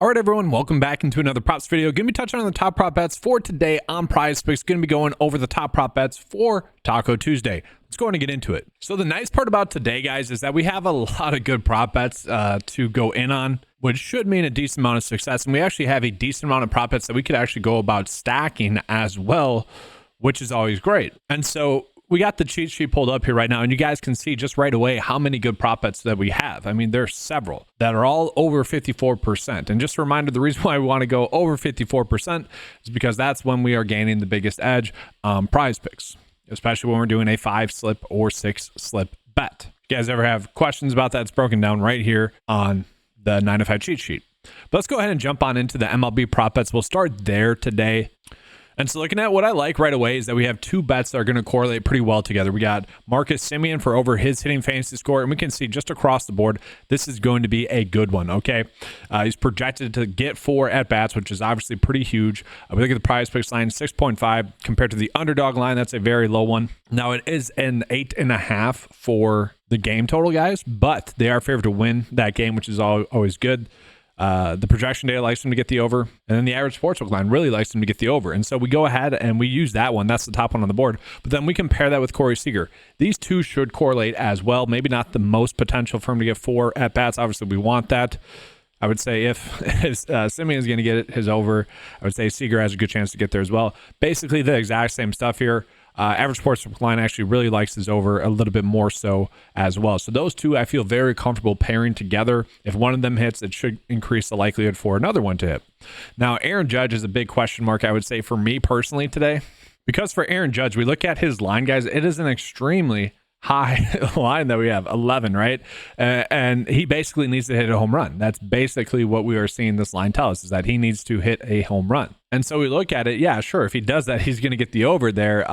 All right, everyone, welcome back into another props video. Going to be touching on the top prop bets for today on PrizePicks. Going to be going over the top prop bets for Taco Tuesday. Let's go ahead and get into it. So the nice part about today, guys, is that we have a lot of good prop bets to go in on, which should mean a decent amount of success. And we actually have a decent amount of prop bets that we could actually go about stacking as well, which is always great. And so we got the cheat sheet pulled up here right now, and you guys can see just right away how many good prop bets that we have. I mean, there's several that are all over 54%. And just a reminder, the reason why we want to go over 54% is because that's when we are gaining the biggest edge on PrizePicks, especially when we're doing a 5-slip or 6-slip bet. If you guys ever have questions about that, it's broken down right here on the 9 to 5 cheat sheet. But let's go ahead and jump on into the MLB prop bets. We'll start there today. And so looking at what I like right away is that we have two bets that are going to correlate pretty well together. We got Marcus Semien for over his hitting fantasy score, and we can see just across the board, this is going to be a good one, okay? He's projected to get 4 at-bats, which is obviously pretty huge. We look at the PrizePicks line, 6.5, compared to the underdog line, that's a very low one. Now, it is an 8.5 for the game total, guys, but they are favored to win that game, which is always good. The projection data likes them to get the over, and then the average sportsbook line really likes them to get the over. And so we go ahead and we use that one. That's the top one on the board. But then we compare that with Corey Seager. These two should correlate as well. Maybe not the most potential for him to get 4 at-bats. Obviously, we want that. I would say if Semien is going to get his over, I would say Seager has a good chance to get there as well. Basically, the exact same stuff here. Average sportsbook line actually really likes his over a little bit more so as well. So those two I feel very comfortable pairing together. If one of them hits, it should increase the likelihood for another one to hit. Now, Aaron Judge is a big question mark, I would say, for me personally today. Because for Aaron Judge, we look at his line, guys, it is an extremely high line that we have, 11, right? And he basically needs to hit a home run. That's basically what we are seeing this line tell us, is that he needs to hit a home run. And so we look at it, yeah, sure, if he does that, he's going to get the over there.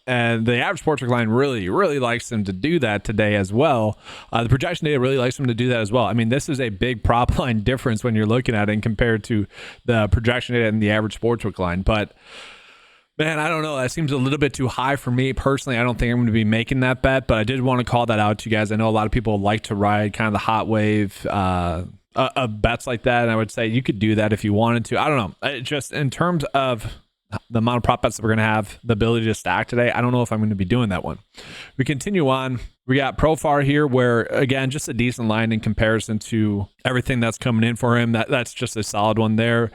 And the average sportsbook line really likes him to do that today as well. The projection data really likes him to do that as well. I mean, this is a big prop line difference when you're looking at it compared to the projection data and the average sportsbook line. But man, I don't know. That seems a little bit too high for me personally. I don't think I'm going to be making that bet, but I did want to call that out to you guys. I know a lot of people like to ride kind of the hot wave of bets like that, and I would say you could do that if you wanted to. I don't know. Just in terms of the amount of prop bets that we're going to have the ability to stack today, I don't know if I'm going to be doing that one. We continue on. We got Profar here where, again, just a decent line in comparison to everything that's coming in for him. That's just a solid one there.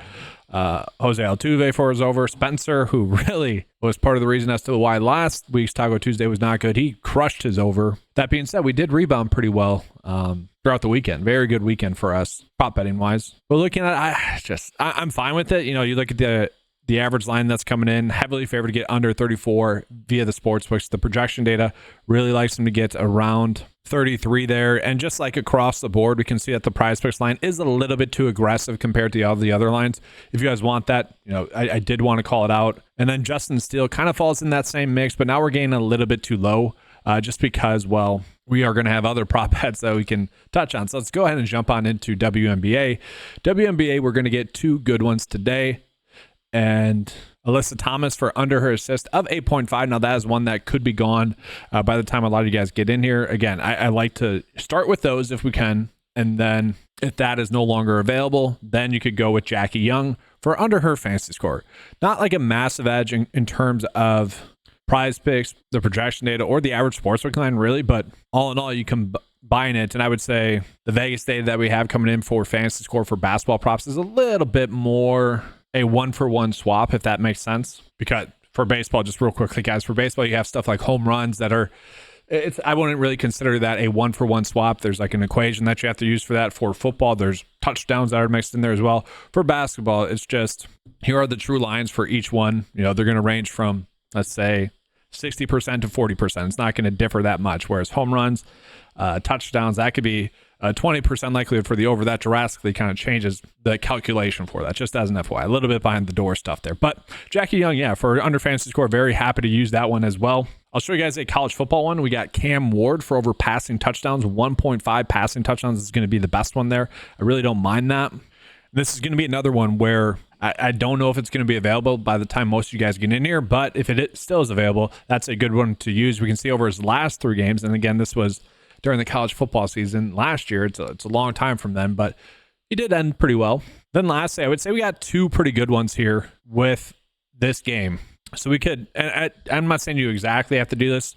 Jose Altuve for his over. Spencer, who really was part of the reason as to why last week's Taco Tuesday was not good. He crushed his over. That being said, we did rebound pretty well throughout the weekend. Very good weekend for us, prop betting wise. But looking at I'm fine with it. You know, you look at the average line that's coming in, heavily favored to get under 34 via the sportsbooks. The projection data really likes them to get around 33 there. And just like across the board, we can see that the PrizePicks line is a little bit too aggressive compared to all the other lines. If you guys want that, you know, I did want to call it out. And then Justin Steele kind of falls in that same mix, but now we're getting a little bit too low just because, well, we are going to have other prop bets that we can touch on. So let's go ahead and jump on into WNBA. WNBA, we're going to get two good ones today. And Alyssa Thomas for under her assist of 8.5. Now, that is one that could be gone by the time a lot of you guys get in here. Again, I like to start with those if we can. And then if that is no longer available, then you could go with Jackie Young for under her fantasy score. Not like a massive edge in terms of PrizePicks, the projection data, or the average sportsbook line, really. But all in all, you combine it. And I would say the Vegas data that we have coming in for fantasy score for basketball props is a little bit more a 1-for-1 swap, if that makes sense. Because for baseball, just real quickly, guys, for baseball, you have stuff like home runs that are, I wouldn't really consider that a 1-for-1 swap. There's like an equation that you have to use for that. For football, there's touchdowns that are mixed in there as well. For basketball, it's just, here are the true lines for each one. You know, they're going to range from, let's say, 60% to 40%. It's not going to differ that much. Whereas home runs, touchdowns, that could be 20% likelihood for the over. That drastically kind of changes the calculation for that, just as an FYI. A little bit behind the door stuff there. But Jackie Young, yeah, for under fantasy score, very happy to use that one as well. I'll show you guys a college football one. We got Cam Ward for over passing touchdowns. 1.5 passing touchdowns is going to be the best one there. I really don't mind that. This is going to be another one where I don't know if it's going to be available by the time most of you guys get in here, but if it still is available, that's a good one to use. We can see over his last 3 games, and again, this was during the college football season last year. It's a long time from then, but he did end pretty well. Then lastly, I would say we got two pretty good ones here with this game. So we could, and I'm not saying you exactly have to do this,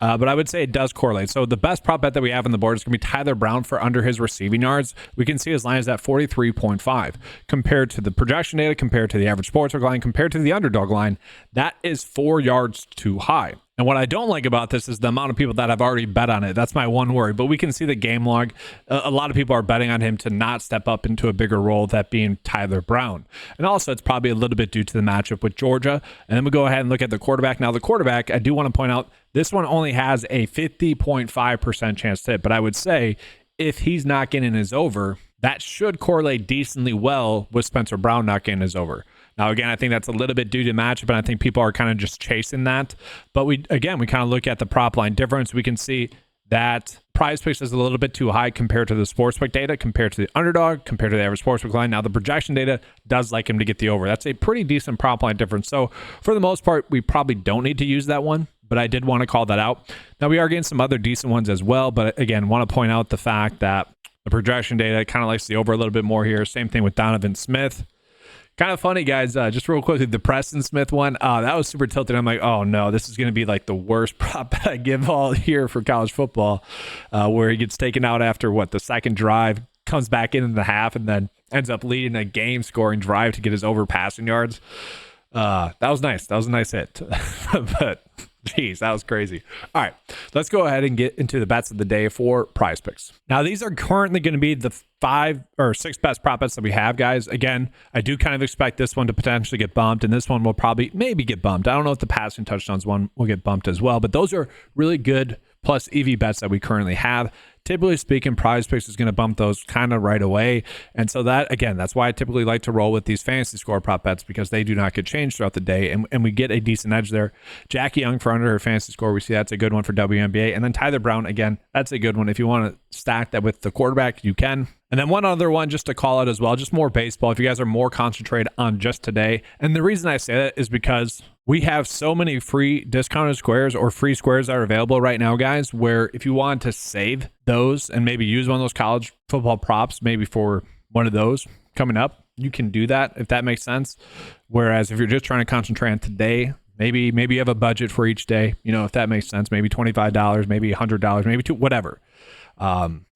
but I would say it does correlate. So the best prop bet that we have on the board is going to be Tyler Brown for under his receiving yards. We can see his line is at 43.5 compared to the projection data, compared to the average sportsbook line, compared to the underdog line. That is 4 yards too high. And what I don't like about this is the amount of people that have already bet on it. That's my one worry. But we can see the game log. A lot of people are betting on him to not step up into a bigger role, that being Tyler Brown. And also, it's probably a little bit due to the matchup with Georgia. And then we go ahead and look at the quarterback. Now, the quarterback, I do want to point out, this one only has a 50.5% chance to hit. But I would say if he's not getting his over, that should correlate decently well with Spencer Brown not getting his over. Now, again, I think that's a little bit due to matchup, and I think people are kind of just chasing that. But we kind of look at the prop line difference. We can see that PrizePicks is a little bit too high compared to the sportsbook data, compared to the underdog, compared to the average sportsbook line. Now, the projection data does like him to get the over. That's a pretty decent prop line difference. So, for the most part, we probably don't need to use that one, but I did want to call that out. Now, we are getting some other decent ones as well, but again, want to point out the fact that the projection data kind of likes the over a little bit more here. Same thing with Donovan Smith. Kind of funny, guys, just real quickly, the Preston Smith one, that was super tilted. I'm like, oh no, this is going to be like the worst prop bet I give all year for college football, where he gets taken out after the second drive, comes back in the half, and then ends up leading a game scoring drive to get his over passing yards. That was nice. That was a nice hit. But geez, that was crazy. All right, let's go ahead and get into the bets of the day for PrizePicks. Now, these are currently going to be the 5 or 6 best prop bets that we have, guys. Again, I do kind of expect this one to potentially get bumped, and this one will maybe get bumped. I don't know if the passing touchdowns one will get bumped as well, but those are really good plus EV bets that we currently have. Typically speaking, PrizePicks is going to bump those kind of right away. And so that, again, that's why I typically like to roll with these fantasy score prop bets, because they do not get changed throughout the day, and we get a decent edge there. Jackie Young for under her fantasy score, we see that's a good one for WNBA. And then Tyler Brown, again, that's a good one. If you want to stack that with the quarterback, you can. And then one other one just to call out as well, just more baseball. If you guys are more concentrated on just today. And the reason I say that is because we have so many free discounted squares or free squares that are available right now, guys, where if you want to save those and maybe use one of those college football props, maybe for one of those coming up, you can do that, if that makes sense. Whereas if you're just trying to concentrate on today, maybe you have a budget for each day, if that makes sense, maybe $25, maybe $100, maybe whatever.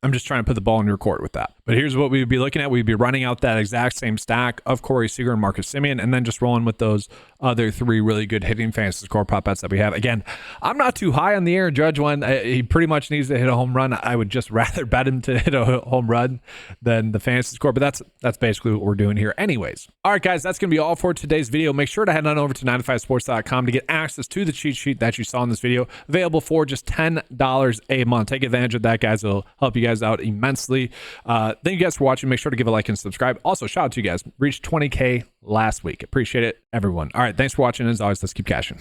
I'm just trying to put the ball in your court with that. But here's what we'd be looking at. We'd be running out that exact same stack of Corey Seager and Marcus Simeon, and then just rolling with those other 3 really good hitting fantasy score prop bets that we have. Again, I'm not too high on the Aaron Judge one. He pretty much needs to hit a home run. I would just rather bet him to hit a home run than the fantasy score, but that's basically what we're doing here anyways. All right, guys, that's going to be all for today's video. Make sure to head on over to 9to5sports.com to get access to the cheat sheet that you saw in this video, available for just $10 a month. Take advantage of that, guys. It'll help you guys out immensely. Thank you guys for watching. Make sure to give a like and subscribe. Also, shout out to you guys. Reached 20K last week. Appreciate it, everyone. All right, thanks for watching. As always, let's keep cashing.